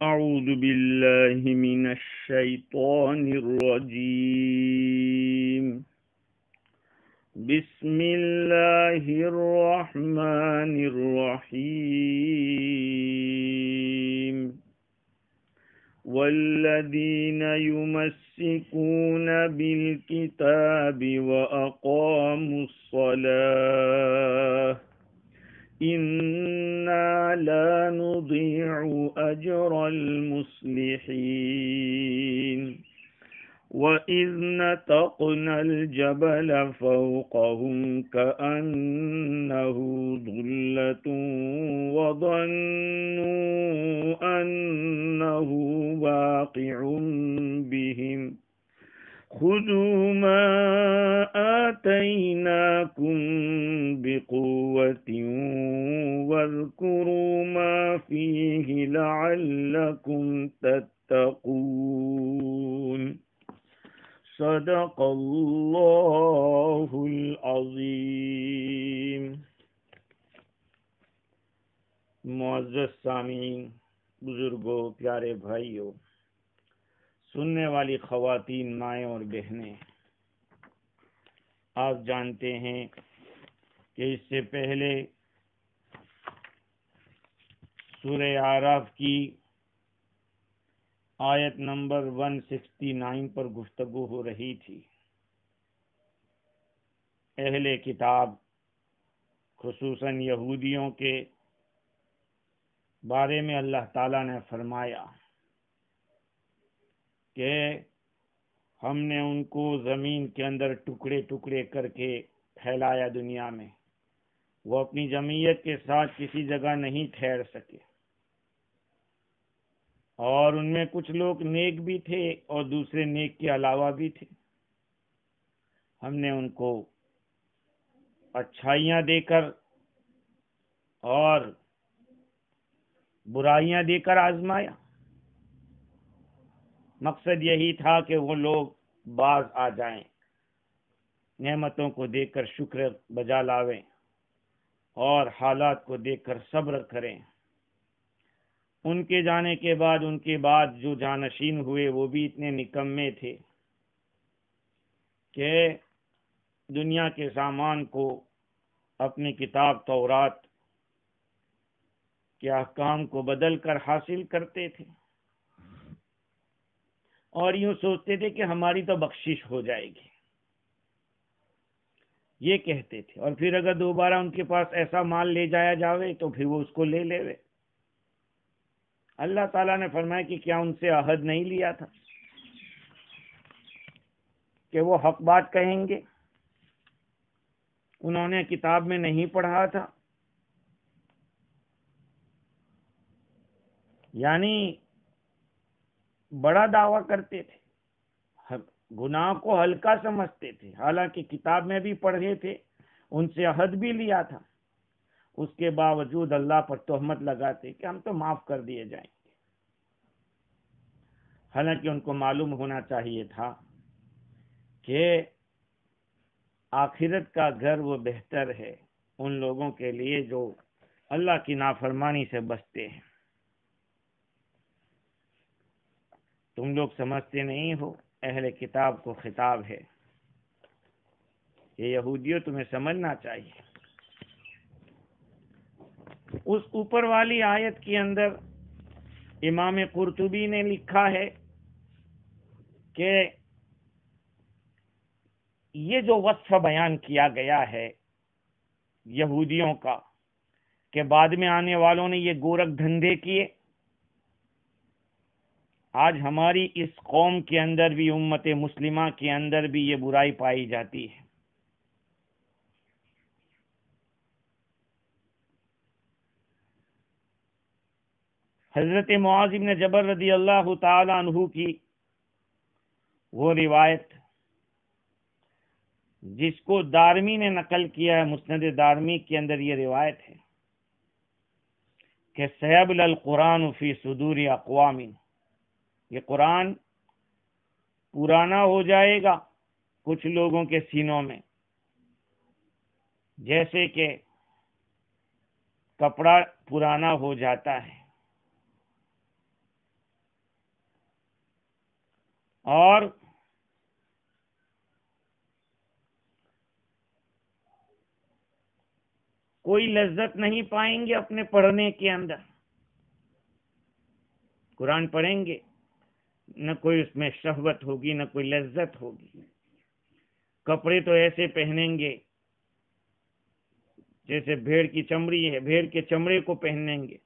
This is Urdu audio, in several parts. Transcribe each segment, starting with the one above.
أعوذ بالله من الشيطان الرجيم. بسم الله الرحمن الرحيم. والذين يمسكون بالكتاب وأقاموا الصلاة إنا لا نضيع أجر المصلحين. وإذ نتقنا الجبل فوقهم كأنه ظلة وظنوا أنه واقع بهم خذوا ما آتيناكم بقوة واذكروا ما فيه لعلكم تتقون. صدق اللہ العظیم. معزز سامعین، بزرگوں، پیارے بھائیوں، سننے والی خواتین، مائیں اور بہنیں، آپ جانتے ہیں کہ اس سے پہلے سورہ اعراف کی آیت نمبر 169 پر گفتگو ہو رہی تھی. اہل کتاب خصوصاً یہودیوں کے بارے میں اللہ تعالیٰ نے فرمایا کہ ہم نے ان کو زمین کے اندر ٹکڑے ٹکڑے کر کے پھیلایا دنیا میں. وہ اپنی جمعیت کے ساتھ کسی جگہ نہیں ٹھہر سکے، اور ان میں کچھ لوگ نیک بھی تھے اور دوسرے نیک کے علاوہ بھی تھے. ہم نے ان کو اچھائیاں دے کر اور برائیاں دے کر آزمایا. مقصد یہی تھا کہ وہ لوگ باز آ جائیں، نعمتوں کو دیکھ کر شکر بجا لاویں اور حالات کو دیکھ کر صبر کریں. ان کے جانے کے بعد جو جانشین ہوئے وہ بھی اتنے نکمے تھے کہ دنیا کے سامان کو اپنی کتاب تورات کے احکام کو بدل کر حاصل کرتے تھے اور یوں سوچتے تھے کہ ہماری تو بخشش ہو جائے گی، یہ کہتے تھے. اور پھر اگر دوبارہ ان کے پاس ایسا مال لے جایا جاوے تو پھر وہ اس کو لے لیوے. اللہ تعالیٰ نے فرمایا کہ کیا ان سے عہد نہیں لیا تھا کہ وہ حق بات کہیں گے؟ انہوں نے کتاب میں نہیں پڑھا تھا؟ یعنی بڑا دعویٰ کرتے تھے، گناہ کو ہلکا سمجھتے تھے، حالانکہ کتاب میں بھی پڑھے تھے، ان سے عہد بھی لیا تھا. اس کے باوجود اللہ پر تہمت لگاتے کہ ہم تو معاف کر دیے جائیں گے. حالانکہ ان کو معلوم ہونا چاہیے تھا کہ آخرت کا گھر وہ بہتر ہے ان لوگوں کے لیے جو اللہ کی نافرمانی سے بچتے ہیں. تم لوگ سمجھتے نہیں ہو، اہل کتاب کو خطاب ہے، یہ یہودیوں تمہیں سمجھنا چاہیے. اس اوپر والی آیت کے اندر امام قرطبی نے لکھا ہے کہ یہ جو وصف بیان کیا گیا ہے یہودیوں کا کہ بعد میں آنے والوں نے یہ گورکھ دھندے کیے، آج ہماری اس قوم کے اندر بھی، امت مسلمہ کے اندر بھی یہ برائی پائی جاتی ہے. حضرت معاذ بن جبل رضی اللہ تعالی عنہ کی وہ روایت جس کو دارمی نے نقل کیا ہے، مسند دارمی کے اندر یہ روایت ہے کہ سیبل القرآن فی صدور اقوام، یہ قرآن پرانا ہو جائے گا کچھ لوگوں کے سینوں میں، جیسے کہ کپڑا پرانا ہو جاتا ہے. اور کوئی لذت نہیں پائیں گے اپنے پڑھنے کے اندر. قرآن پڑھیں گے نہ کوئی اس میں شہوت ہوگی نہ کوئی لذت ہوگی. کپڑے تو ایسے پہنیں گے جیسے بھیڑ کی چمڑی ہے، بھیڑ کے چمڑے کو پہنیں گے،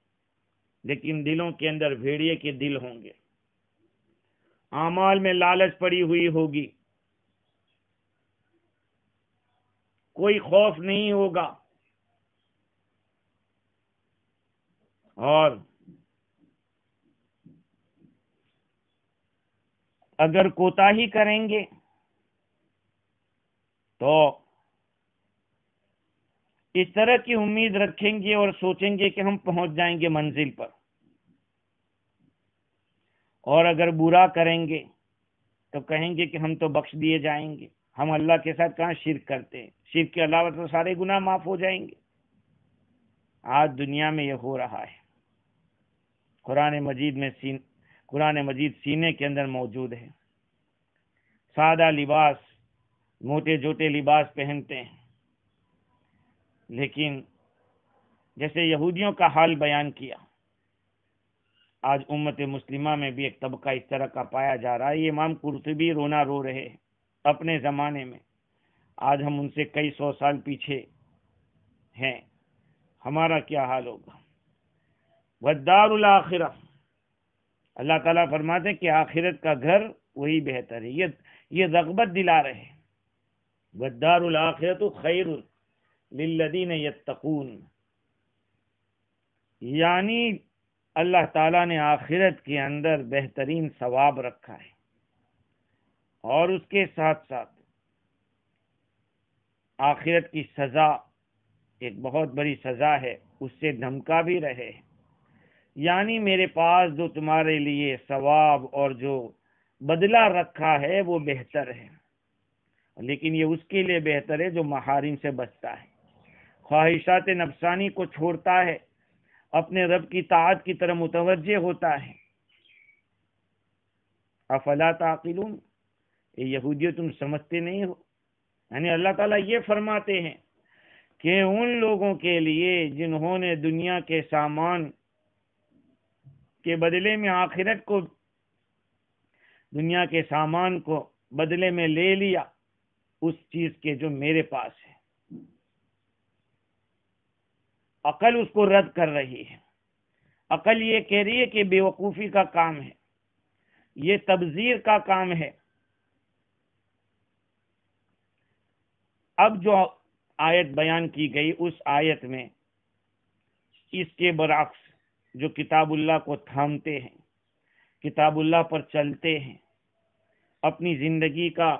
لیکن دلوں کے اندر بھیڑیے کے دل ہوں گے. اعمال میں لالچ پڑی ہوئی ہوگی، کوئی خوف نہیں ہوگا. اور اگر کوتاہی کریں گے تو اس طرح کی امید رکھیں گے اور سوچیں گے کہ ہم پہنچ جائیں گے منزل پر. اور اگر برا کریں گے تو کہیں گے کہ ہم تو بخش دیے جائیں گے، ہم اللہ کے ساتھ کہاں شرک کرتے ہیں، شرک کے علاوہ تو سارے گناہ معاف ہو جائیں گے. آج دنیا میں یہ ہو رہا ہے. قرآن مجید سینے کے اندر موجود ہے. سادہ لباس، موٹے جوٹے لباس پہنتے ہیں، لیکن جیسے یہودیوں کا حال بیان کیا، آج امت مسلمہ میں بھی ایک طبقہ اس طرح کا پایا جا رہا ہے. یہ امام قرطبی رونا رو رہے ہیں اپنے زمانے میں. آج ہم ان سے کئی سو سال پیچھے ہیں، ہمارا کیا حال ہوگا. والدار الاخرہ، اللہ تعالیٰ فرماتے ہیں کہ آخرت کا گھر وہی بہتر ہے. یہ رغبت دلا رہے. والدار الاخرۃ خیر للذین یتقون، یعنی اللہ تعالیٰ نے آخرت کے اندر بہترین ثواب رکھا ہے، اور اس کے ساتھ ساتھ آخرت کی سزا ایک بہت بڑی سزا ہے، اس سے دھمکا بھی رہے. یعنی میرے پاس جو تمہارے لیے ثواب اور جو بدلہ رکھا ہے وہ بہتر ہے، لیکن یہ اس کے لیے بہتر ہے جو محارم سے بچتا ہے، خواہشات نفسانی کو چھوڑتا ہے، اپنے رب کی طاعت کی طرف متوجہ ہوتا ہے. افلا تعقلون، یہودیو تم سمجھتے نہیں ہو. یعنی اللہ تعالیٰ یہ فرماتے ہیں کہ ان لوگوں کے لیے جنہوں نے دنیا کے سامان کے بدلے میں آخرت کو، دنیا کے سامان کو بدلے میں لے لیا اس چیز کے جو میرے پاس ہے، عقل اس کو رد کر رہی ہے. عقل یہ کہہ رہی ہے کہ بے وقوفی کا کام ہے، یہ تبذیر کا کام ہے. اب جو آیت بیان کی گئی اس آیت میں اس کے برعکس جو کتاب اللہ کو تھامتے ہیں، کتاب اللہ پر چلتے ہیں، اپنی زندگی کا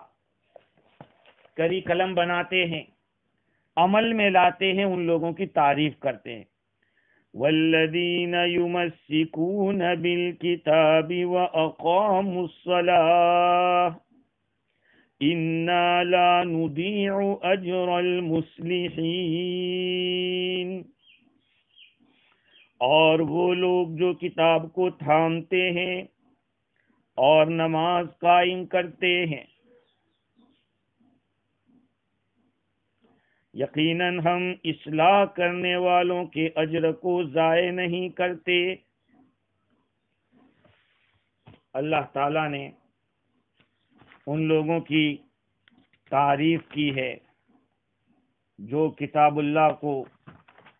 کری قلم بناتے ہیں، عمل میں لاتے ہیں، ان لوگوں کی تعریف کرتے ہیں. والذین یمسکون بالکتاب واقاموا الصلاۃ انا لا نضیع اجر المصلحین، اور وہ لوگ جو کتاب کو تھامتے ہیں اور نماز قائم کرتے ہیں، یقیناً ہم اصلاح کرنے والوں کے اجر کو ضائع نہیں کرتے. اللہ تعالیٰ نے ان لوگوں کی تعریف کی ہے جو کتاب اللہ کو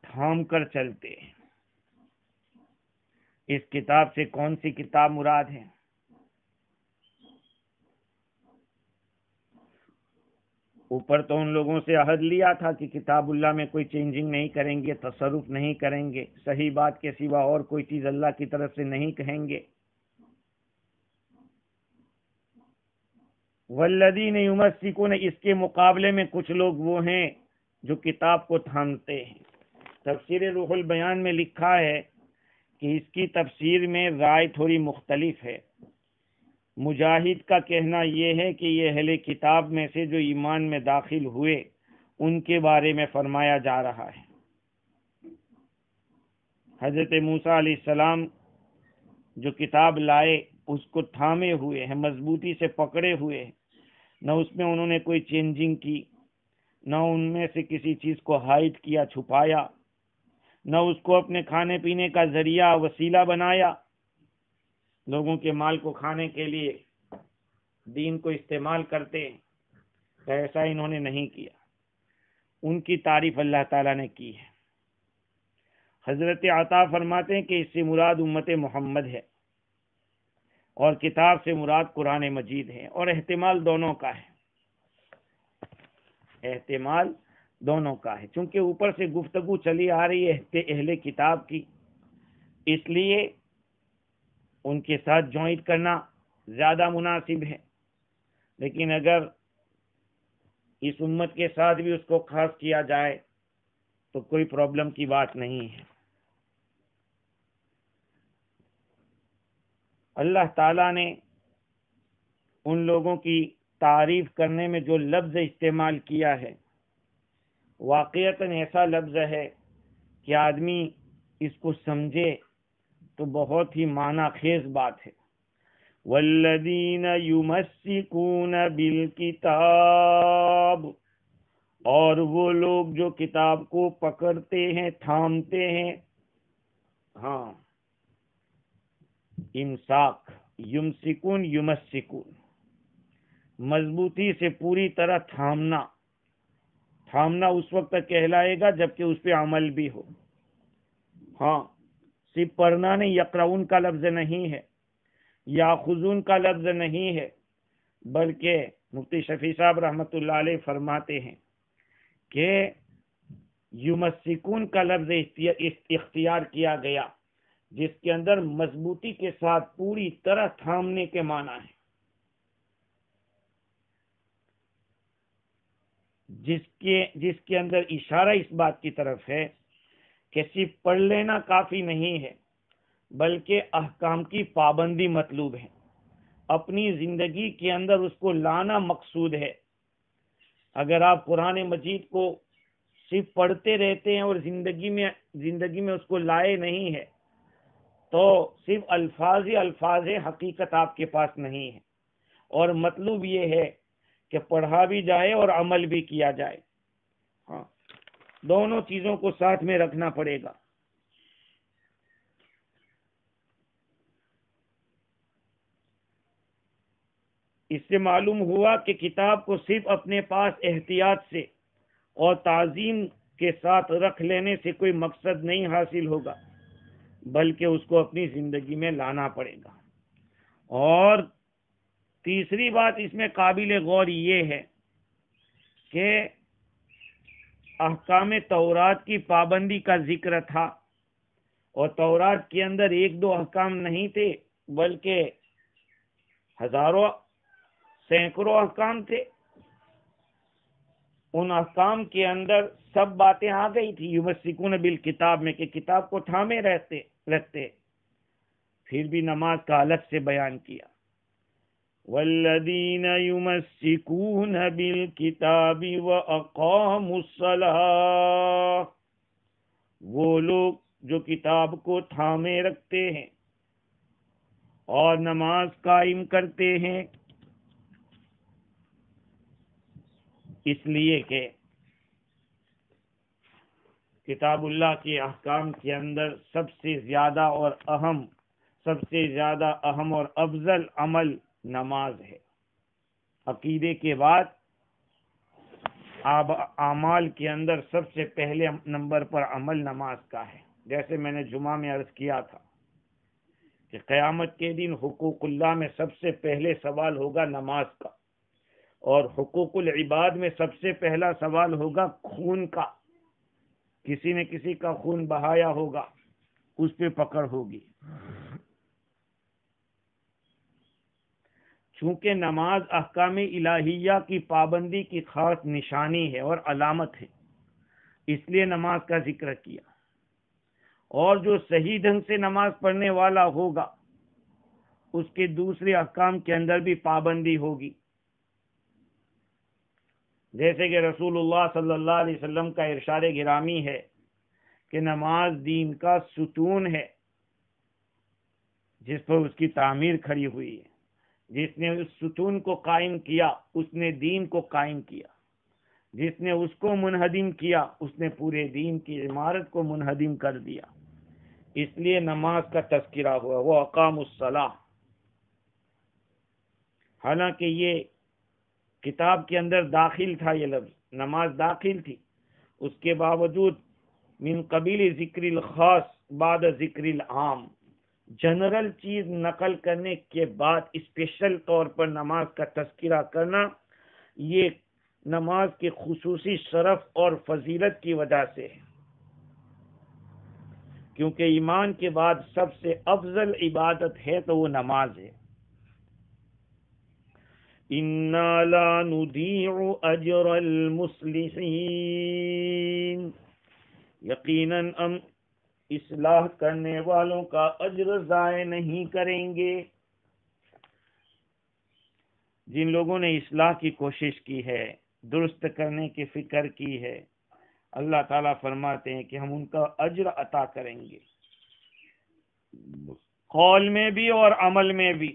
تھام کر چلتے ہیں. اس کتاب سے کون سی کتاب مراد ہے؟ اوپر تو ان لوگوں سے عہد لیا تھا کہ کتاب اللہ میں کوئی چینجنگ نہیں کریں گے، تصرف نہیں کریں گے، صحیح بات کے سوا اور کوئی چیز اللہ کی طرف سے نہیں کہیں گے. والذین یمسکون، اس کے مقابلے میں کچھ لوگ وہ ہیں جو کتاب کو تھامتے ہیں. تفسیر روح البیان میں لکھا ہے کہ اس کی تفسیر میں رائے تھوڑی مختلف ہے. مجاہد کا کہنا یہ ہے کہ یہ اہل کتاب میں سے جو ایمان میں داخل ہوئے ان کے بارے میں فرمایا جا رہا ہے. حضرت موسیٰ علیہ السلام جو کتاب لائے اس کو تھامے ہوئے ہیں، مضبوطی سے پکڑے ہوئے ہیں، نہ اس میں انہوں نے کوئی چینجنگ کی، نہ ان میں سے کسی چیز کو ہائڈ کیا، چھپایا، نہ اس کو اپنے کھانے پینے کا ذریعہ وسیلہ بنایا، لوگوں کے مال کو کھانے کے لیے دین کو استعمال کرتے ہیں، تو ایسا انہوں نے نہیں کیا۔ ان کی تعریف اللہ تعالیٰ نے کی ہے۔ حضرت عطا فرماتے ہیں کہ اس سے مراد امت محمد ہے، اور کتاب سے مراد قرآن مجید ہے، اور احتمال دونوں کا ہے، احتمال دونوں کا ہے، چونکہ اوپر سے گفتگو چلی آ رہی ہے اہل کتاب کی، اس لیے ان کے ساتھ جوائنٹ کرنا زیادہ مناسب ہے۔ لیکن اگر اس امت کے ساتھ بھی اس کو خاص کیا جائے تو کوئی پرابلم کی بات نہیں ہے۔ اللہ تعالیٰ نے ان لوگوں کی تعریف کرنے میں جو لفظ استعمال کیا ہے، واقعتاً ایسا لفظ ہے کہ آدمی اس کو سمجھے تو بہت ہی معنی خیز بات ہے۔ والذین یمسکون بالکتاب، اور وہ لوگ جو کتاب کو پکڑتے ہیں، تھامتے ہیں، ہاں، امساک، یمسکون یمسکون، مضبوطی سے پوری طرح تھامنا۔ تھامنا اس وقت تک کہلائے گا جبکہ اس پہ عمل بھی ہو۔ ہاں، صرف پڑھنا نہیں، یقرؤون کا لفظ نہیں ہے، یاخذون کا لفظ نہیں ہے، بلکہ مفتی شفیع صاحب رحمۃ اللہ علیہ فرماتے ہیں کہ یمسکون کا لفظ اختیار کیا گیا، جس کے اندر مضبوطی کے ساتھ پوری طرح تھامنے کے معنی ہے، جس کے اندر اشارہ اس بات کی طرف ہے کہ صرف پڑھ لینا کافی نہیں ہے، بلکہ احکام کی پابندی مطلوب ہے، اپنی زندگی کے اندر اس کو لانا مقصود ہے۔ اگر آپ قرآن مجید کو صرف پڑھتے رہتے ہیں اور زندگی میں اس کو لائے نہیں ہے تو صرف الفاظ ہی الفاظ ہے، حقیقت آپ کے پاس نہیں ہے، اور مطلوب یہ ہے کہ پڑھا بھی جائے اور عمل بھی کیا جائے۔ ہاں، دونوں چیزوں کو ساتھ میں رکھنا پڑے گا۔ اس سے معلوم ہوا کہ کتاب کو صرف اپنے پاس احتیاط سے اور تعظیم کے ساتھ رکھ لینے سے کوئی مقصد نہیں حاصل ہوگا، بلکہ اس کو اپنی زندگی میں لانا پڑے گا۔ اور تیسری بات اس میں قابل غور یہ ہے کہ احکام تورات کی پابندی کا ذکر تھا، اور تورات کے اندر ایک دو احکام نہیں تھے، بلکہ ہزاروں، سینکڑوں احکام تھے۔ ان احکام کے اندر سب باتیں آ گئی تھی یمسکون بالکتاب میں، کہ کتاب کو تھامے رہتے، پھر بھی نماز کا الگ سے بیان کیا۔ والذین یمسکون بالکتاب واقاموا الصلاۃ، وہ لوگ جو کتاب کو تھامے رکھتے ہیں اور نماز قائم کرتے ہیں، اس لیے کہ کتاب اللہ کے احکام کے اندر سب سے زیادہ اہم اور افضل عمل نماز ہے۔ عقیدے کے بعد اعمال کے اندر سب سے پہلے نمبر پر عمل نماز کا ہے۔ جیسے میں نے جمعہ میں عرض کیا تھا کہ قیامت کے دن حقوق اللہ میں سب سے پہلے سوال ہوگا نماز کا، اور حقوق العباد میں سب سے پہلا سوال ہوگا خون کا۔ کسی نے کسی کا خون بہایا ہوگا، اس پہ پکڑ ہوگی۔ چونکہ نماز احکام الہیہ کی پابندی کی خاص نشانی ہے اور علامت ہے، اس لیے نماز کا ذکر کیا۔ اور جو صحیح ڈھنگ سے نماز پڑھنے والا ہوگا، اس کے دوسرے احکام کے اندر بھی پابندی ہوگی، جیسے کہ رسول اللہ صلی اللہ علیہ وسلم کا ارشاد گرامی ہے کہ نماز دین کا ستون ہے۔ جس پر اس کی تعمیر کھڑی ہوئی ہے، جس نے اس ستون کو قائم کیا اس نے دین کو قائم کیا، جس نے اس کو منہدم کیا اس نے پورے دین کی عمارت کو منہدم کر دیا۔ اس لیے نماز کا تذکرہ ہوا، وہ اقام الصلاۃ۔ حالانکہ یہ کتاب کے اندر داخل تھا، یہ لفظ نماز داخل تھی، اس کے باوجود من قبیل ذکر الخاص بعد ذکر العام، جنرل چیز نقل کرنے کے بعد اسپیشل طور پر نماز کا تذکرہ کرنا، یہ نماز کے خصوصی شرف اور فضیلت کی وجہ سے ہے، کیونکہ ایمان کے بعد سب سے افضل عبادت ہے تو وہ نماز ہے۔ اِنَّا لَا نُضِيعُ أَجْرَ الْمُصْلِحِينَ، یقیناً ہم اصلاح کرنے والوں کا اجر ضائع نہیں کریں گے۔ جن لوگوں نے اصلاح کی کوشش کی ہے، درست کرنے کی فکر کی ہے، اللہ تعالیٰ فرماتے ہیں کہ ہم ان کا اجر عطا کریں گے، قول میں بھی اور عمل میں بھی۔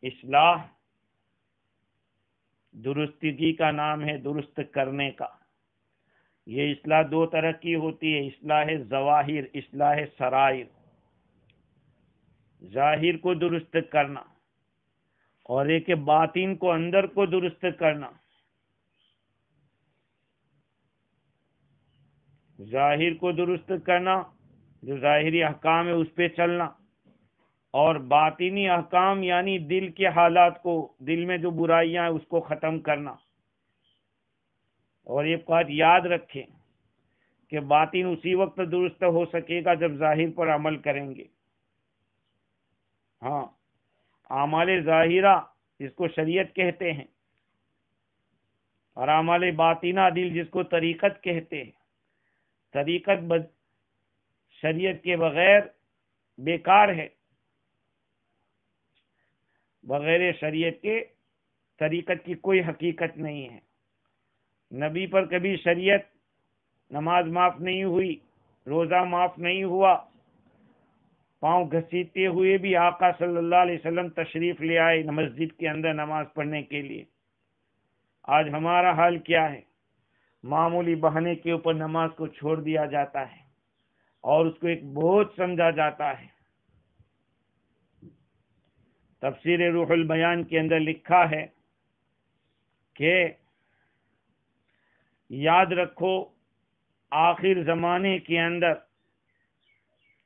اصلاح درستگی کا نام ہے، درست کرنے کا۔ یہ اصلاح دو طرح کی ہوتی ہے، اصلاح ظواہر، اصلاح سرائر، ظاہر کو درست کرنا، اور ایک باطن کو، اندر کو درست کرنا۔ ظاہر کو درست کرنا، جو ظاہری احکام ہے اس پہ چلنا، اور باطنی احکام یعنی دل کے حالات کو، دل میں جو برائیاں ہیں اس کو ختم کرنا۔ اور یہ بات یاد رکھیں کہ باطن اسی وقت درست ہو سکے گا جب ظاہر پر عمل کریں گے۔ ہاں، اعمال ظاہرہ جس کو شریعت کہتے ہیں، اور اعمال باطنہ دل جس کو طریقت کہتے ہیں۔ طریقت شریعت کے بغیر بیکار ہے، بغیر شریعت کے طریقت کی کوئی حقیقت نہیں ہے۔ نبی پر کبھی شریعت نماز معاف نہیں ہوئی، روزہ معاف نہیں ہوا، پاؤں گھسیٹتے ہوئے بھی آقا صلی اللہ علیہ وسلم تشریف لے آئے مسجد کے اندر نماز پڑھنے کے لیے۔ آج ہمارا حال کیا ہے؟ معمولی بہانے کے اوپر نماز کو چھوڑ دیا جاتا ہے اور اس کو ایک بوجھ سمجھا جاتا ہے۔ تفسیر روح البیان کے اندر لکھا ہے کہ یاد رکھو آخر زمانے کے اندر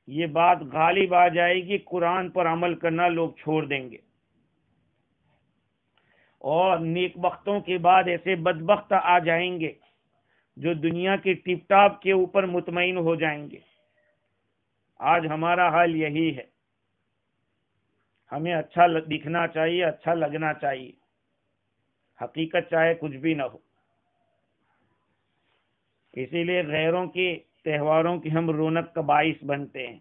یہ بات غالب آ جائے گی، قرآن پر عمل کرنا لوگ چھوڑ دیں گے، اور نیک بختوں کے بعد ایسے بدبخت آ جائیں گے جو دنیا کے ٹپ ٹاپ کے اوپر مطمئن ہو جائیں گے۔ آج ہمارا حال یہی ہے، ہمیں اچھا دکھنا چاہیے، اچھا لگنا چاہیے، حقیقت چاہے کچھ بھی نہ ہو۔ اسی لیے غیروں کے تہواروں کی ہم رونق کا باعث بنتے ہیں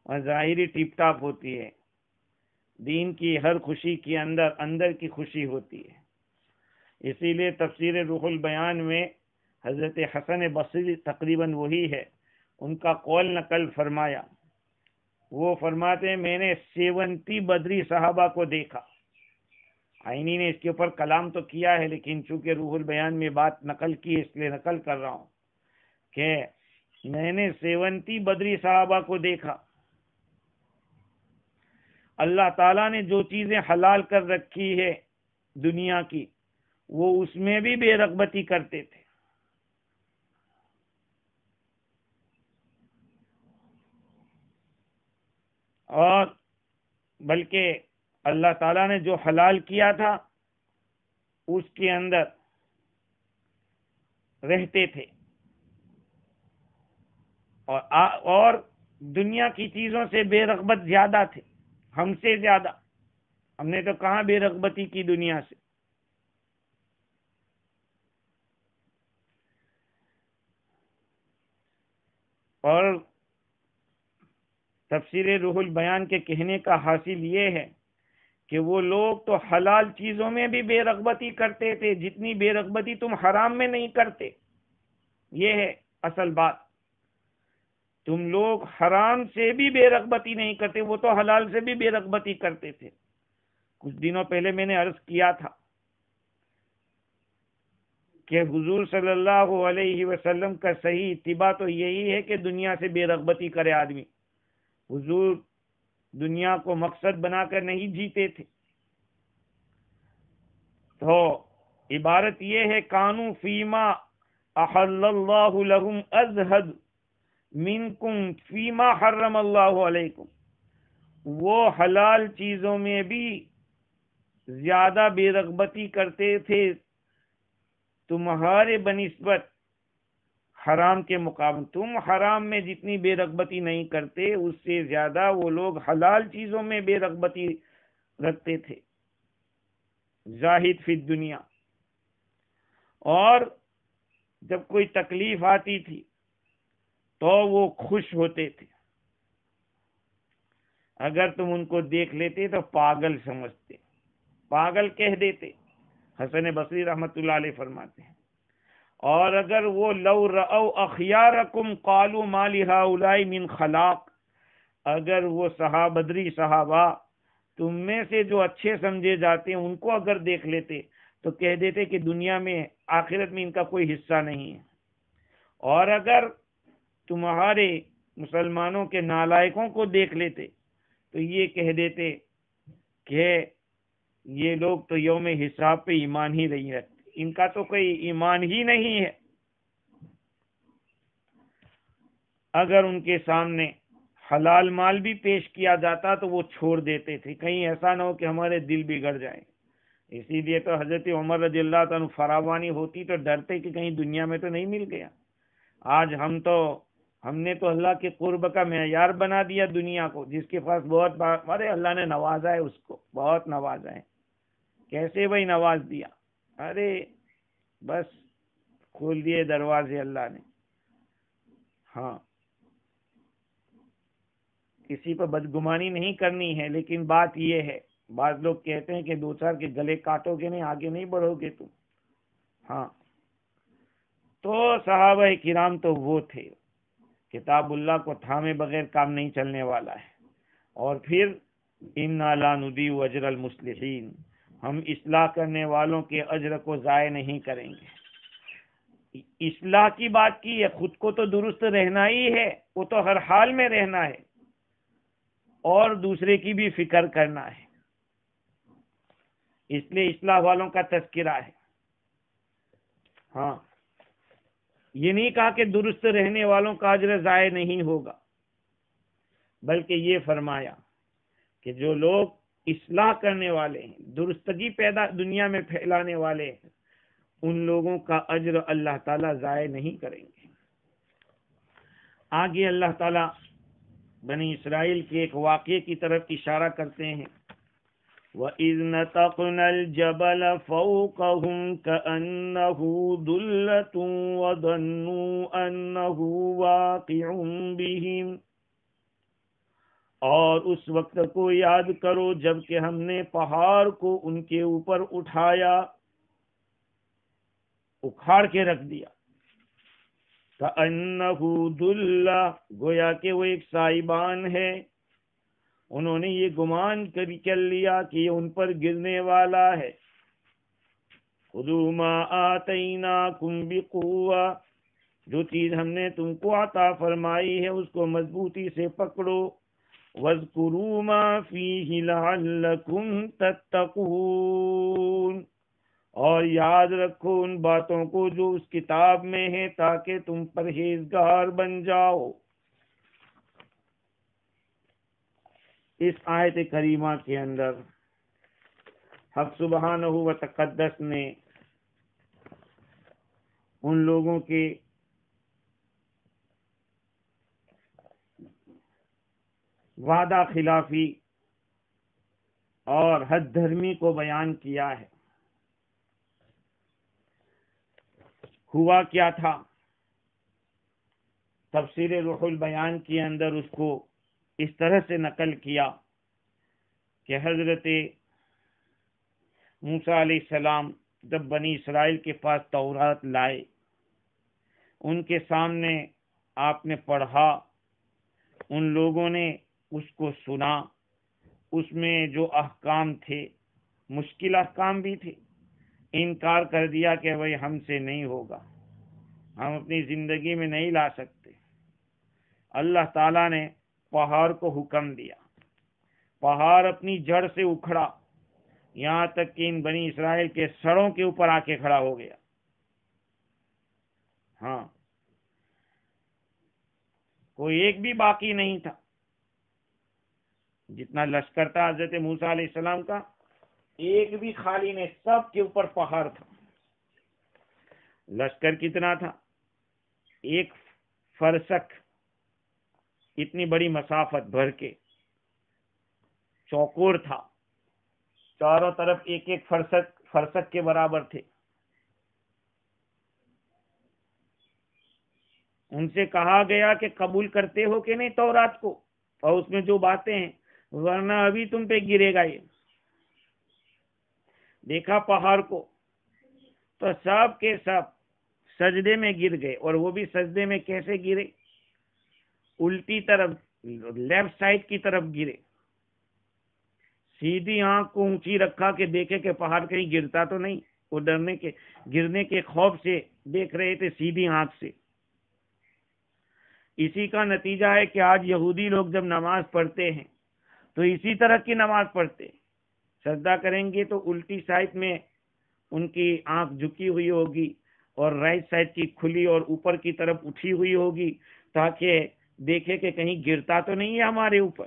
اور ظاہری ٹپ ٹاپ ہوتی ہے۔ دین کی ہر خوشی کے اندر اندر کی خوشی ہوتی ہے۔ اسی لیے تفسیر روح البیان میں حضرت حسن بصری تقریباً وہی ہے، ان کا قول نقل فرمایا۔ وہ فرماتے ہیں میں نے 70 بدری صحابہ کو دیکھا۔ عینی نے اس کے اوپر کلام تو کیا ہے، لیکن چونکہ روح البیان میں بات نقل کی اس لیے نقل کر رہا ہوں کہ میں نے 70 بدری صحابہ کو دیکھا۔ اللہ تعالیٰ نے جو چیزیں حلال کر رکھی ہے دنیا کی، وہ اس میں بھی بے رغبتی کرتے تھے۔ اور بلکہ اللہ تعالیٰ نے جو حلال کیا تھا اس کے اندر رہتے تھے، اور دنیا کی چیزوں سے بے رغبت زیادہ تھے، ہم سے زیادہ۔ ہم نے تو کہاں بے رغبتی کی دنیا سے۔ اور تفسیر روح البیان کے کہنے کا حاصل یہ ہے کہ وہ لوگ تو حلال چیزوں میں بھی بے رغبتی کرتے تھے جتنی بے رغبتی تم حرام میں نہیں کرتے۔ یہ ہے اصل بات۔ تم لوگ حرام سے بھی بے رغبتی نہیں کرتے، وہ تو حلال سے بھی بے رغبتی کرتے تھے۔ کچھ دنوں پہلے میں نے عرض کیا تھا کہ حضور صلی اللہ علیہ وسلم کا صحیح اتباع تو یہی ہے کہ دنیا سے بے رغبتی کرے آدمی۔ حضور دنیا کو مقصد بنا کر نہیں جیتے تھے، تو عبارت یہ ہے کانو فیما احل اللہ لہم ازہد منکم فیما حرم اللہ علیکم، وہ حلال چیزوں میں بھی زیادہ بے رغبتی کرتے تھے تمہارے بنسبت حرام کے مقابل۔ تم حرام میں جتنی بے رغبتی نہیں کرتے، اس سے زیادہ وہ لوگ حلال چیزوں میں بے رغبتی رکھتے تھے۔ زاہد فی الدنیا، اور جب کوئی تکلیف آتی تھی تو وہ خوش ہوتے تھے۔ اگر تم ان کو دیکھ لیتے تو پاگل سمجھتے، پاگل کہہ دیتے۔ حسن بصری رحمت اللہ علیہ فرماتے ہیں، اور اگر وہ لو رأوا اخیارکم قالوا ما لہؤلاء من خلاق، اگر وہ بدری صحابہ تم میں سے جو اچھے سمجھے جاتے ہیں ان کو اگر دیکھ لیتے تو کہہ دیتے کہ دنیا میں آخرت میں ان کا کوئی حصہ نہیں ہے۔ اور اگر تمہارے مسلمانوں کے نالائقوں کو دیکھ لیتے تو یہ کہہ دیتے کہ یہ لوگ تو یوم حساب پہ ایمان ہی نہیں رکھتے، ان کا تو کوئی ایمان ہی نہیں ہے۔ اگر ان کے سامنے حلال مال بھی پیش کیا جاتا تو وہ چھوڑ دیتے تھے، کہیں ایسا نہ ہو کہ ہمارے دل بگڑ جائیں۔ اسی لیے تو حضرت عمر رضی اللہ عنہ فراوانی ہوتی تو ڈرتے کہ کہیں دنیا میں تو نہیں مل گیا۔ آج ہم نے تو اللہ کے قرب کا معیار بنا دیا دنیا کو، جس کے پاس ارے اللہ نے نوازا ہے، اس کو بہت نوازا ہے۔ کیسے بھائی نواز دیا؟ ارے بس کھول دیے دروازے اللہ نے۔ ہاں، کسی پر بدگمانی نہیں کرنی ہے، لیکن بات یہ ہے، بعض لوگ کہتے ہیں کہ دو چار کے گلے کاٹو گے نہیں، آگے نہیں بڑھو گے تم۔ ہاں، تو صحابہ کرام تو وہ تھے، کتاب اللہ کو تھامے بغیر کام نہیں چلنے والا ہے۔ اور پھر انا لا نضیع اجر المصلحین، ہم اصلاح کرنے والوں کے اجر کو ضائع نہیں کریں گے۔ اصلاح کی بات کی ہے، خود کو تو درست رہنا ہی ہے، وہ تو ہر حال میں رہنا ہے، اور دوسرے کی بھی فکر کرنا ہے، اس لیے اصلاح والوں کا تذکرہ ہے۔ ہاں، یہ نہیں کہا کہ درست رہنے والوں کا اجر ضائع نہیں ہوگا، بلکہ یہ فرمایا کہ جو لوگ اصلاح کرنے والے ہیں، درستگی دنیا میں پھیلانے والے ہیں، ان لوگوں کا اجر اللہ تعالیٰ ضائع نہیں کریں گے۔ آگے اللہ تعالیٰ بنی اسرائیل کے ایک واقعے کی طرف اشارہ کرتے ہیں، وَإِذْ نَتَقْنَا الْجَبَلَ فَوْقَهُمْ كَأَنَّهُ ذُلَّةٌ وَظَنُّوا أَنَّهُ وَاقِعٌ بِهِمْ، اور اس وقت کو یاد کرو جب کہ ہم نے پہاڑ کو ان کے اوپر اٹھایا، اکھاڑ کے رکھ دیا، كَأَنَّهُ ذُلَّةٌ، گویا کہ وہ ایک سائبان ہے۔ انہوں نے یہ گمان کر لیا کہ یہ ان پر گرنے والا ہے۔ خُذُوا مَا آتَيْنَاكُمْ بِقُوَّةٍ، جو چیز ہم نے تم کو عطا فرمائی ہے اس کو مضبوطی سے پکڑو۔ وَاذْكُرُوا مَا فِيهِ لَعَلَّكُمْ تَتَّقُونَ، اور یاد رکھو ان باتوں کو جو اس کتاب میں ہے تاکہ تم پرہیزگار بن جاؤ۔ اس آیت کریمہ کے اندر حق سبحانہ و تقدس نے ان لوگوں کے وعدہ خلافی اور حد دھرمی کو بیان کیا ہے۔ ہوا کیا تھا؟ تفسیر روح البیان کے اندر اس کو اس طرح سے نقل کیا کہ حضرت موسیٰ علیہ السلام جب بنی اسرائیل کے پاس تورات لائے، ان کے سامنے آپ نے پڑھا ان لوگوں نے اس کو سنا، اس میں جو احکام تھے مشکل احکام بھی تھے، انکار کر دیا کہ بھائی ہم سے نہیں ہوگا، ہم اپنی زندگی میں نہیں لا سکتے۔ اللہ تعالیٰ نے پہاڑ کو حکم دیا، پہاڑ اپنی جڑ سے اکھڑا، یہاں تک کہ ان بنی اسرائیل کے سروں کے اوپر آ کے کھڑا ہو گیا۔ ہاں، کوئی ایک بھی باقی نہیں تھا۔ جتنا لشکر تھا حضرت موسیٰ علیہ السلام کا، ایک بھی خالی نہیں، سب کے اوپر پہاڑ تھا۔ لشکر کتنا تھا؟ 1 فرسخ، اتنی بڑی مسافت بھر کے چوکور تھا، چاروں طرف 1 فرسخ کے برابر تھے۔ ان سے کہا گیا کہ قبول کرتے ہو کہ نہیں تورات کو اور اس میں جو باتیں ہیں، ورنہ ابھی تم پہ گرے گا یہ۔ دیکھا پہاڑ کو تو سب کے سب سجدے میں گر گئے، اور وہ بھی سجدے میں کیسے گرے؟ الٹی طرف، لیفٹ سائڈ کی طرف گرے۔ سیدھی آنکھ کو اونچی رکھا کہ دیکھے کہ پہاڑ کہیں گرتا تو نہیں، وہ گرنے کے خوف سے دیکھ رہے تھے سیدھی آنکھ سے۔ اسی کا نتیجہ ہے کہ آج یہودی لوگ جب نماز پڑھتے ہیں تو اسی طرح کی نماز پڑھتے ہیں، سجدہ کریں گے تو الٹی سائڈ میں ان کی آنکھ جھکی ہوئی ہوگی اور رائٹ سائڈ کی کھلی اور اوپر کی طرف اٹھی ہوئی ہوگی، تاکہ دیکھے کہ کہیں گرتا تو نہیں ہے ہمارے اوپر۔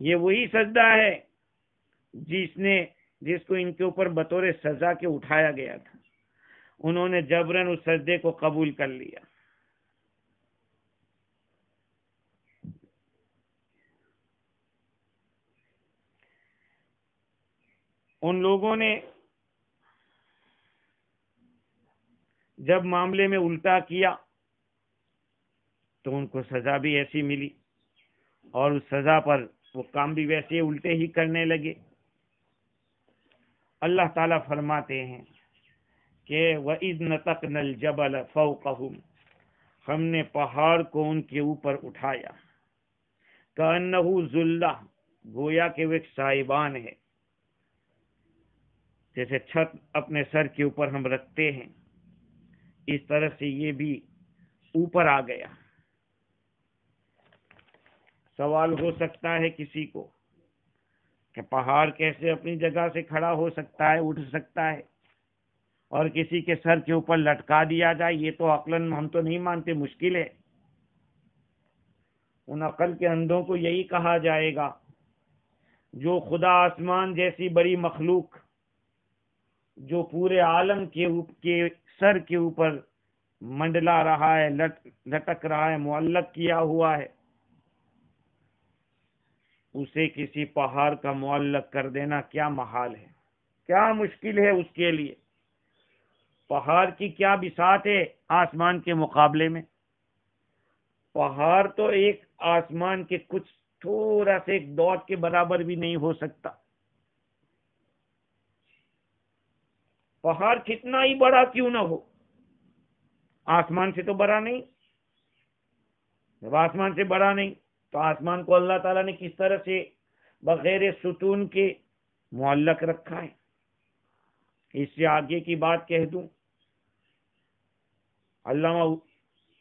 یہ وہی سجدہ ہے جس کو ان کے اوپر بطور سزا کے اٹھایا گیا تھا۔ انہوں نے جبراً اس سجدے کو قبول کر لیا۔ ان لوگوں نے جب معاملے میں الٹا کیا تو ان کو سزا بھی ایسی ملی، اور اس سزا پر وہ کام بھی ویسے الٹے ہی کرنے لگے۔ اللہ تعالیٰ فرماتے ہیں کہ وَإِذْ نَتَقْنَا الْجَبَلَ فَوْقَهُمْ، ہم نے پہاڑ کو ان کے اوپر اٹھایا، كَأَنَّهُ ظُلَّةٌ، گویا کہ وہ ایک سائبان ہے، جیسے چھت اپنے سر کے اوپر ہم رکھتے ہیں، اس طرح سے یہ بھی اوپر آ گیا۔ سوال ہو سکتا ہے کسی کو کہ پہاڑ کیسے اپنی جگہ سے کھڑا ہو سکتا ہے، اٹھ سکتا ہے، اور کسی کے سر کے اوپر لٹکا دیا جائے؟ یہ تو عقلاً ہم تو نہیں مانتے، مشکل ہے۔ ان عقل کے اندھوں کو یہی کہا جائے گا جو خدا آسمان جیسی بڑی مخلوق جو پورے عالم کے سر کے اوپر منڈلا رہا ہے، لٹک رہا ہے، معلق کیا ہوا ہے، اسے کسی پہاڑ کا معلق کر دینا کیا محال ہے، کیا مشکل ہے اس کے لیے۔ پہاڑ کی کیا بساط ہے آسمان کے مقابلے میں؟ پہاڑ تو ایک آسمان کے کچھ تھوڑا سے ایک ڈاٹ کے برابر بھی نہیں ہو سکتا۔ پہاڑ کتنا ہی بڑا کیوں نہ ہو، آسمان سے تو بڑا نہیں۔ جب آسمان سے بڑا نہیں تو آسمان کو اللہ تعالیٰ نے کس طرح سے بغیر ستون کے معلق رکھا ہے؟ اس سے آگے کی بات کہہ دوں، علامہ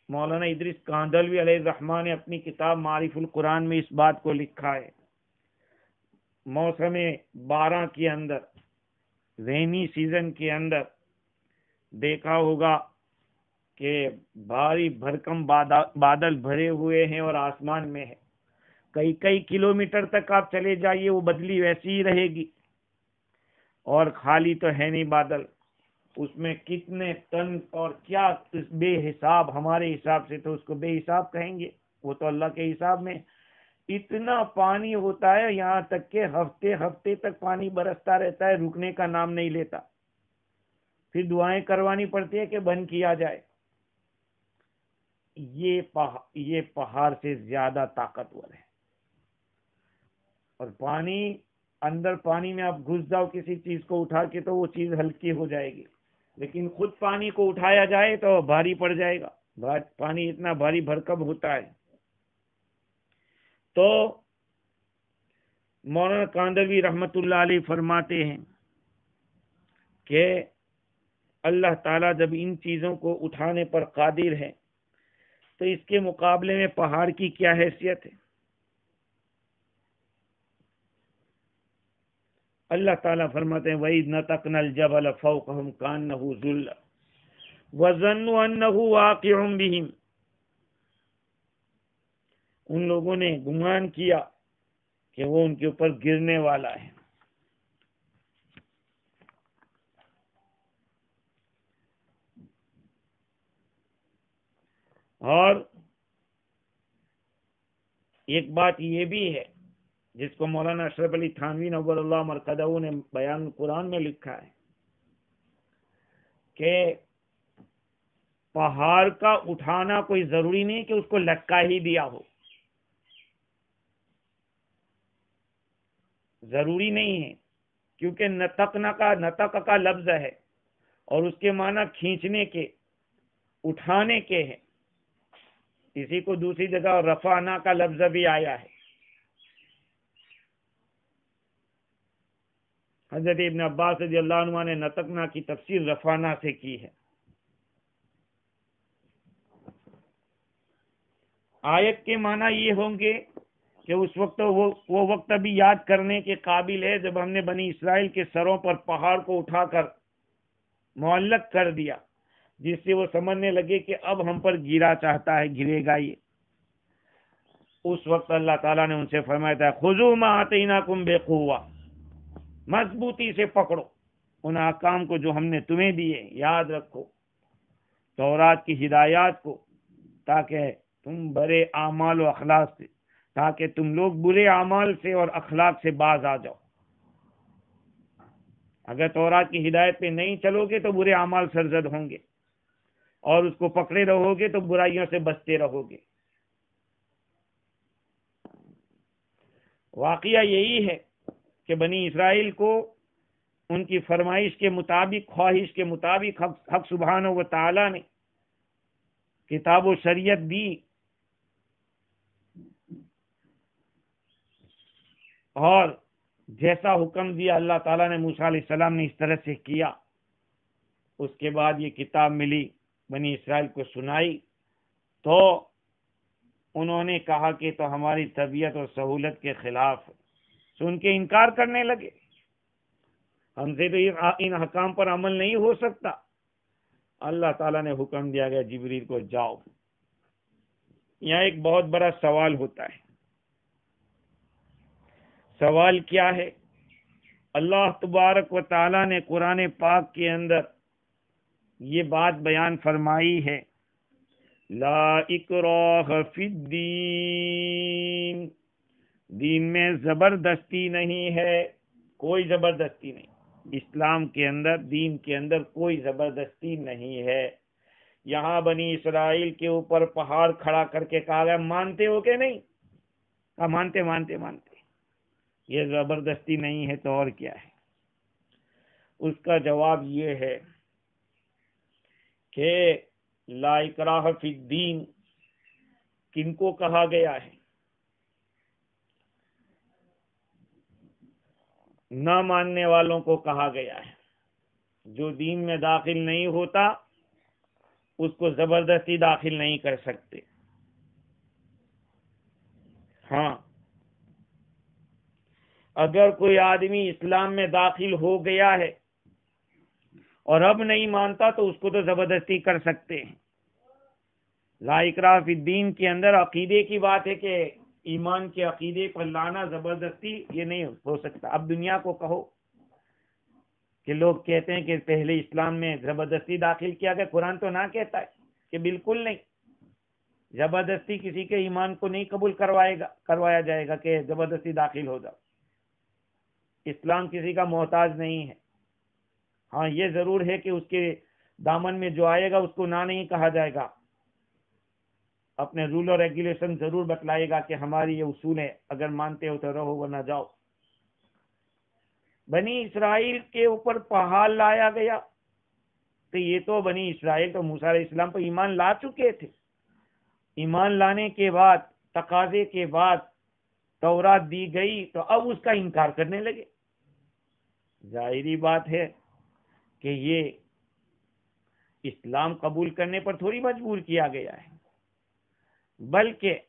مولانا ادریس کاندھلوی علیہ الرحمٰن نے اپنی کتاب معارف القرآن میں اس بات کو لکھا ہے۔ موسم 12 کے اندر، رینی سیزن کے اندر دیکھا ہوگا کہ بھاری بھرکم بادل بھرے ہوئے ہیں اور آسمان میں ہے، کئی کلومیٹر تک آپ چلے جائیے وہ بدلی ویسی ہی رہے گی، اور خالی تو ہے نہیں بادل، اس میں کتنے ٹن اور کیا بے حساب، ہمارے حساب سے تو اس کو بے حساب کہیں گے، وہ تو اللہ کے حساب میں اتنا پانی ہوتا ہے، یہاں تک کہ ہفتے ہفتے تک پانی برستا رہتا ہے، رکنے کا نام نہیں لیتا، پھر دعائیں کروانی پڑتی ہے کہ بند کیا جائے۔ یہ پہاڑ سے زیادہ طاقتور ہے، اور اندر پانی میں آپ گھس جاؤ کسی چیز کو اٹھا کے تو وہ چیز ہلکی ہو جائے گی، لیکن خود پانی کو اٹھایا جائے تو بھاری پڑ جائے گا، پانی اتنا بھاری بھرکم ہوتا ہے۔ تو مولانا کاندھلوی رحمت اللہ علیہ فرماتے ہیں کہ اللہ تعالیٰ جب ان چیزوں کو اٹھانے پر قادر ہے تو اس کے مقابلے میں پہاڑ کی کیا حیثیت ہے؟ اللہ تعالیٰ فرماتے ہیں وَإِذْ نَتَقْنَا الْجَبَلَ فَوْقَهُمْ كَأَنَّهُ ظُلَّةٌ وَظَنُّوا أَنَّهُ وَاقِعٌ بِهِمْ، ان لوگوں نے گمان کیا کہ وہ ان کے اوپر گرنے والا ہے۔ اور ایک بات یہ بھی ہے جس کو مولانا اشرف علی تھانوی نور اللہ مرقدہ نے بیان قرآن میں لکھا ہے کہ پہاڑ کا اٹھانا کوئی ضروری نہیں کہ اس کو لٹکا ہی دیا ہو، ضروری نہیں ہے، کیونکہ نتق کا لفظ ہے اور اس کے معنی کھینچنے کے، اٹھانے کے ہیں۔ اسی کو دوسری جگہ رفعنا کا لفظ بھی آیا ہے۔ حضرت ابن عباس رضی اللہ عنہ نے نتقنا کی تفسیر رفعنا سے کی ہے۔ آیت کے معنی یہ ہوں گے کہ اس وقت وہ وقت ابھی یاد کرنے کے قابل ہے جب ہم نے بنی اسرائیل کے سروں پر پہاڑ کو اٹھا کر معلق کر دیا، جس سے وہ سمجھنے لگے کہ اب ہم پر گرا چاہتا ہے، گرے گا یہ۔ اس وقت اللہ تعالیٰ نے ان سے فرمایا تھا خذوا ما آتیناکم بقوہ، مضبوطی سے پکڑو ان احکام کو جو ہم نے تمہیں دیے، یاد رکھو تورات کی ہدایات کو، تاکہ تم برے اعمال و اخلاق سے، تاکہ تم لوگ برے اعمال سے اور اخلاق سے باز آ جاؤ۔ اگر تورات کی ہدایت پہ نہیں چلو گے تو برے اعمال سرزد ہوں گے، اور اس کو پکڑے رہو گے تو برائیوں سے بچتے رہو گے۔ واقعہ یہی ہے کہ بنی اسرائیل کو ان کی فرمائش کے مطابق، خواہش کے مطابق حق سبحانہ و تعالی نے کتاب و شریعت دی، اور جیسا حکم دیا اللہ تعالیٰ نے موسیٰ علیہ السلام نے اس طرح سے کیا۔ اس کے بعد یہ کتاب ملی، بنی اسرائیل کو سنائی، تو انہوں نے کہا کہ تو ہماری طبیعت اور سہولت کے خلاف ہے، سن کے انکار کرنے لگے، ہم سے تو ان حکام پر عمل نہیں ہو سکتا۔ اللہ تعالیٰ نے حکم دیا گیا جبریل کو جاؤ۔ یہاں ایک بہت بڑا سوال ہوتا ہے۔ سوال کیا ہے؟ اللہ تبارک و تعالیٰ نے قرآن پاک کے اندر یہ بات بیان فرمائی ہے لا اکراہ فی الدین، دین میں زبردستی نہیں ہے، کوئی زبردستی نہیں، اسلام کے اندر، دین کے اندر کوئی زبردستی نہیں ہے۔ یہاں بنی اسرائیل کے اوپر پہاڑ کھڑا کر کے کہا گیا مانتے ہو کہ نہیں؟ کہا مانتے مانتے مانتے، یہ زبردستی نہیں ہے تو اور کیا ہے؟ اس کا جواب یہ ہے کہ لا اکراہ فی الدین کن کو کہا گیا ہے؟ نہ ماننے والوں کو کہا گیا ہے۔ جو دین میں داخل نہیں ہوتا اس کو زبردستی داخل نہیں کر سکتے۔ ہاں، اگر کوئی آدمی اسلام میں داخل ہو گیا ہے اور اب نہیں مانتا تو اس کو تو زبردستی کر سکتے ہیں۔ لا اکراہ فی الدین کے اندر عقیدے کی بات ہے کہ ایمان کے عقیدے پر لانا زبردستی یہ نہیں ہو سکتا۔ اب دنیا کو کہو کہ لوگ کہتے ہیں کہ پہلے اسلام میں زبردستی داخل کیا گیا، قرآن تو نہ کہتا ہے کہ بالکل نہیں، زبردستی کسی کے ایمان کو نہیں قبول کروایا جائے گا کہ زبردستی داخل ہو جاؤ۔ اسلام کسی کا محتاج نہیں ہے۔ ہاں یہ ضرور ہے کہ اس کے دامن میں جو آئے گا اس کو نہ نہیں کہا جائے گا، اپنے رول اور ریگولیشن ضرور بتلائے گا کہ ہماری یہ اصول ہے، اگر مانتے ہو تو رہو ورنہ جاؤ۔ بنی اسرائیل کے اوپر پہاڑ لایا گیا تو یہ تو بنی اسرائیل تو موسیٰ علیہ السلام پر ایمان لا چکے تھے، ایمان لانے کے بعد تقاضے کے بعد تورات دی گئی تو اب اس کا انکار کرنے لگے۔ ظاہری بات ہے کہ یہ اسلام قبول کرنے پر تھوڑی مجبور کیا گیا ہے، بلکہ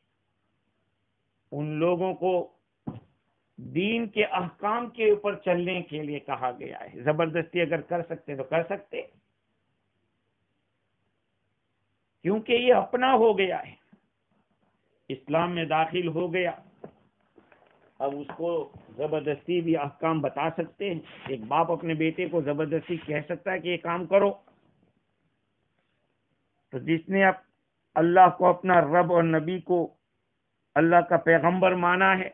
ان لوگوں کو دین کے احکام کے اوپر چلنے کے لیے کہا گیا ہے۔ زبردستی اگر کر سکتے تو کر سکتے، کیونکہ یہ اپنا ہو گیا ہے، اسلام میں داخل ہو گیا، اب اس کو زبردستی بھی احکام بتا سکتے ہیں۔ ایک باپ اپنے بیٹے کو زبردستی کہہ سکتا ہے کہ یہ کام کرو، تو جس نے اب اللہ کو اپنا رب اور نبی کو اللہ کا پیغمبر مانا ہے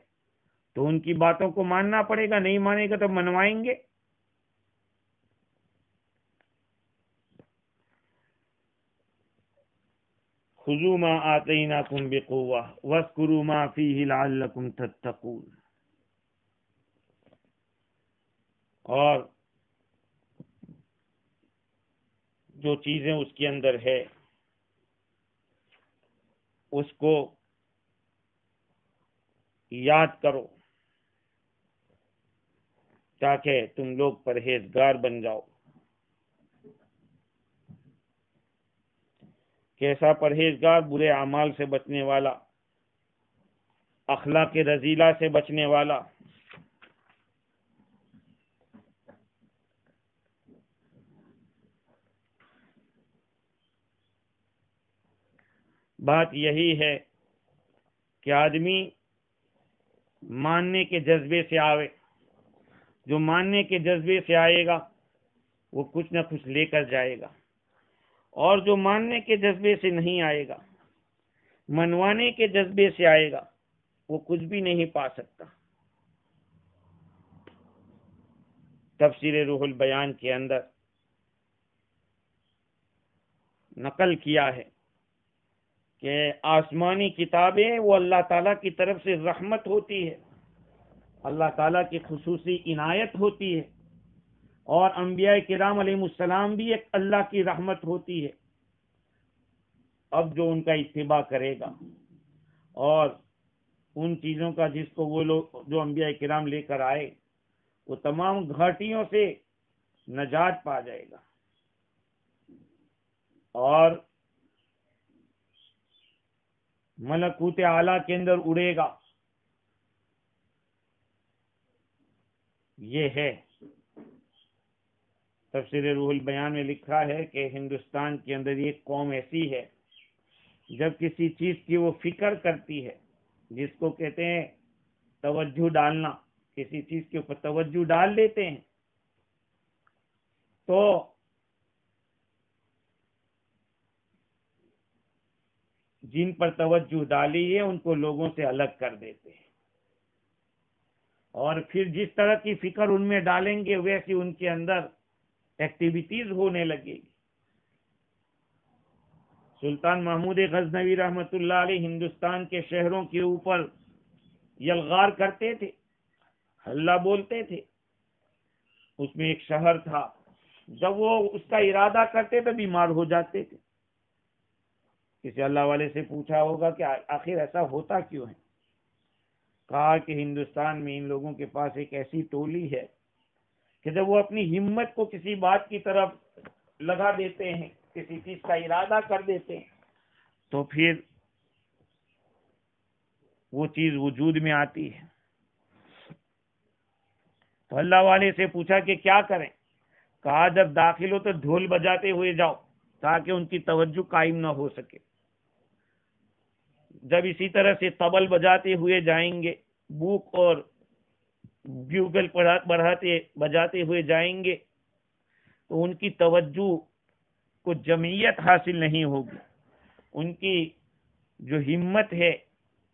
تو ان کی باتوں کو ماننا پڑے گا، نہیں مانے گا تو منوائیں گے۔ خذوا ما آتیناکم بقوة واذکروا ما فیہ لعلکم تتقون۔ اور جو چیزیں اس کے اندر ہے اس کو یاد کرو تاکہ تم لوگ پرہیزگار بن جاؤ۔ کیسا پرہیزگار؟ برے اعمال سے بچنے والا، اخلاق رذیلہ سے بچنے والا۔ بات یہی ہے کہ آدمی ماننے کے جذبے سے آوے، جو ماننے کے جذبے سے آئے گا وہ کچھ نہ کچھ لے کر جائے گا، اور جو ماننے کے جذبے سے نہیں آئے گا، منوانے کے جذبے سے آئے گا، وہ کچھ بھی نہیں پا سکتا۔ تفسیر روح البیان کے اندر نقل کیا ہے کہ آسمانی کتابیں وہ اللہ تعالیٰ کی طرف سے رحمت ہوتی ہے، اللہ تعالیٰ کی خصوصی عنایت ہوتی ہے، اور انبیاء کرام علیہ السلام بھی ایک اللہ کی رحمت ہوتی ہے۔ اب جو ان کا اتباع کرے گا اور ان چیزوں کا جس کو وہ لوگ جو انبیاء کرام لے کر آئے، وہ تمام گھاٹیوں سے نجات پا جائے گا اور ملکوت اعلیٰ کے اندر اڑے گا۔ یہ ہے تفسیر روح البیان میں لکھا ہے کہ ہندوستان کے اندر ایک قوم ایسی ہے جب کسی چیز کی وہ فکر کرتی ہے، جس کو کہتے ہیں توجہ ڈالنا، کسی چیز کے اوپر توجہ ڈال دیتے ہیں، تو جن پر توجہ ڈالی ہے ان کو لوگوں سے الگ کر دیتے ہیں، اور پھر جس طرح کی فکر ان میں ڈالیں گے ویسی ان کے اندر ایکٹیویٹیز ہونے لگے گی۔ سلطان محمود غزنوی رحمۃ اللہ علیہ ہندوستان کے شہروں کے اوپر یلغار کرتے تھے، حلہ بولتے تھے۔ اس میں ایک شہر تھا، جب وہ اس کا ارادہ کرتے تو بیمار ہو جاتے تھے۔ کسی اللہ والے سے پوچھا ہوگا کہ آخر ایسا ہوتا کیوں ہے؟ کہا کہ ہندوستان میں ان لوگوں کے پاس ایک ایسی ٹولی ہے کہ جب وہ اپنی ہمت کو کسی بات کی طرف لگا دیتے ہیں، کسی چیز کا ارادہ کر دیتے ہیں، تو پھر وہ چیز وجود میں آتی ہے۔ تو اللہ والے سے پوچھا کہ کیا کریں؟ کہا جب داخل ہو تو ڈھول بجاتے ہوئے جاؤ تاکہ ان کی توجہ قائم نہ ہو سکے۔ جب اسی طرح سے طبل بجاتے ہوئے جائیں گے، بوق اور بیوگل بجاتے ہوئے جائیں گے، تو ان کی توجہ کو جمعیت حاصل نہیں ہوگی، ان کی جو ہمت ہے،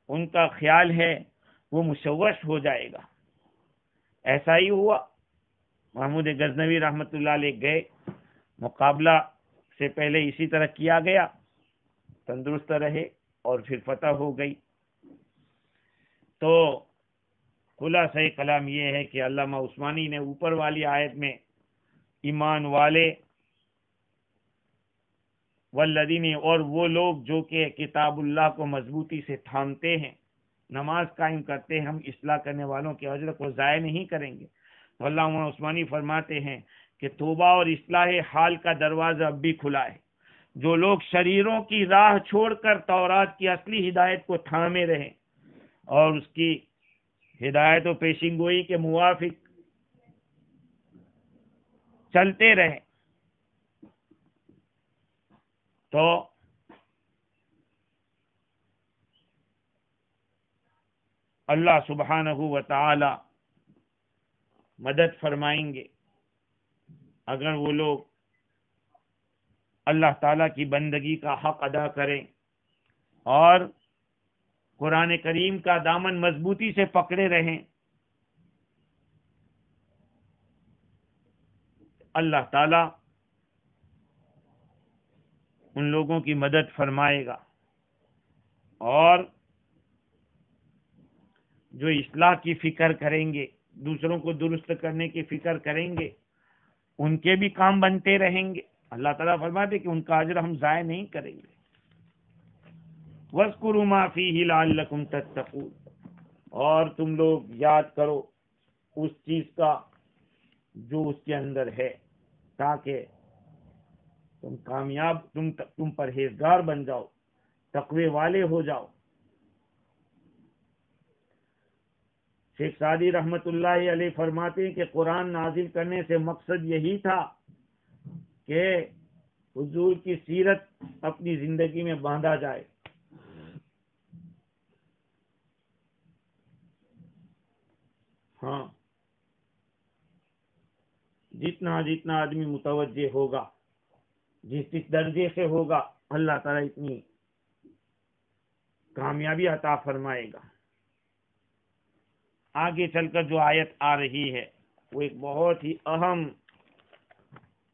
ان کا خیال ہے، وہ مشوش ہو جائے گا۔ ایسا ہی ہوا، محمود غزنوی رحمۃ اللہ علیہ گئے، مقابلہ سے پہلے اسی طرح کیا گیا، تندرست رہے اور پھر فتح ہو گئی۔ تو خلاصہ کلام یہ ہے کہ علامہ عثمانی نے اوپر والی آیت میں ایمان والے والذین، اور وہ لوگ جو کہ کتاب اللہ کو مضبوطی سے تھامتے ہیں، نماز قائم کرتے ہیں، ہم اصلاح کرنے والوں کے اجر کو ضائع نہیں کریں گے۔ تو علامہ عثمانی فرماتے ہیں کہ توبہ اور اصلاح حال کا دروازہ اب بھی کھلا ہے۔ جو لوگ شریروں کی راہ چھوڑ کر تورات کی اصلی ہدایت کو تھامے رہیں اور اس کی ہدایت و پیشین گوئی کے موافق چلتے رہیں، تو اللہ سبحانہ و تعالی مدد فرمائیں گے۔ اگر وہ لوگ اللہ تعالیٰ کی بندگی کا حق ادا کریں اور قرآن کریم کا دامن مضبوطی سے پکڑے رہیں، اللہ تعالیٰ ان لوگوں کی مدد فرمائے گا، اور جو اصلاح کی فکر کریں گے، دوسروں کو درست کرنے کی فکر کریں گے، ان کے بھی کام بنتے رہیں گے۔ اللہ تعالیٰ فرماتے کہ ان کا اجر ہم ضائع نہیں کریں گے۔ وَاذْكُرُوا مَا فِيهِ لَعَلَّكُمْ تَتَّقُونَ، اور تم لوگ یاد کرو اس چیز کا جو اس کے اندر ہے، تاکہ تم کامیاب، تم پرہیزگار بن جاؤ، تقوی والے ہو جاؤ۔ شیخ سعدی رحمت اللہ علیہ فرماتے ہیں کہ قرآن نازل کرنے سے مقصد یہی تھا کہ حضور کی سیرت اپنی زندگی میں باندھا جائے۔ ہاں، جتنا آدمی متوجہ ہوگا، جس درجے سے ہوگا، اللہ تعالیٰ اتنی کامیابی عطا فرمائے گا۔ آگے چل کر جو آیت آ رہی ہے وہ ایک بہت ہی اہم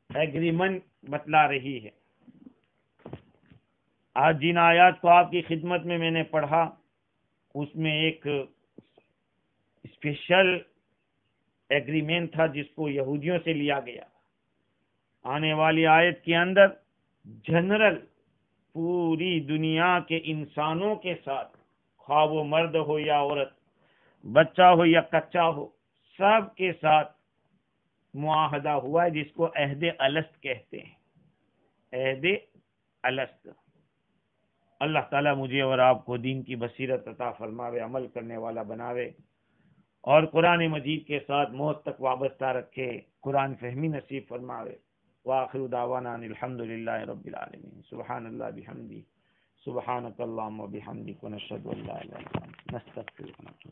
ایگریمنٹ بتلا رہی ہے۔ آج جن آیات کو آپ کی خدمت میں نے پڑھا، اس میں ایک اسپیشل ایگریمنٹ تھا جس کو یہودیوں سے لیا گیا۔ آنے والی آیت کے اندر جنرل پوری دنیا کے انسانوں کے ساتھ، خواہ وہ مرد ہو یا عورت، بچہ ہو یا کچا ہو، سب کے ساتھ معاہدہ ہوا ہے، جس کو عہد الست کہتے ہیں۔ عہد الست۔ اللہ تعالیٰ مجھے اور آپ کو دین کی بصیرت عطا فرماوے، عمل کرنے والا بناوے، اور قرآن مجید کے ساتھ موت تک وابستہ رکھے، قرآن فہمی نصیب فرماوے۔ وآخر دعوانا ان الحمد للہ رب العالمین۔ سبحان اللہ بحمدہ، سبحانک اللہم وبحمدک، ونشہد ان لا الہ الا انت، نستغفرک ونتوب۔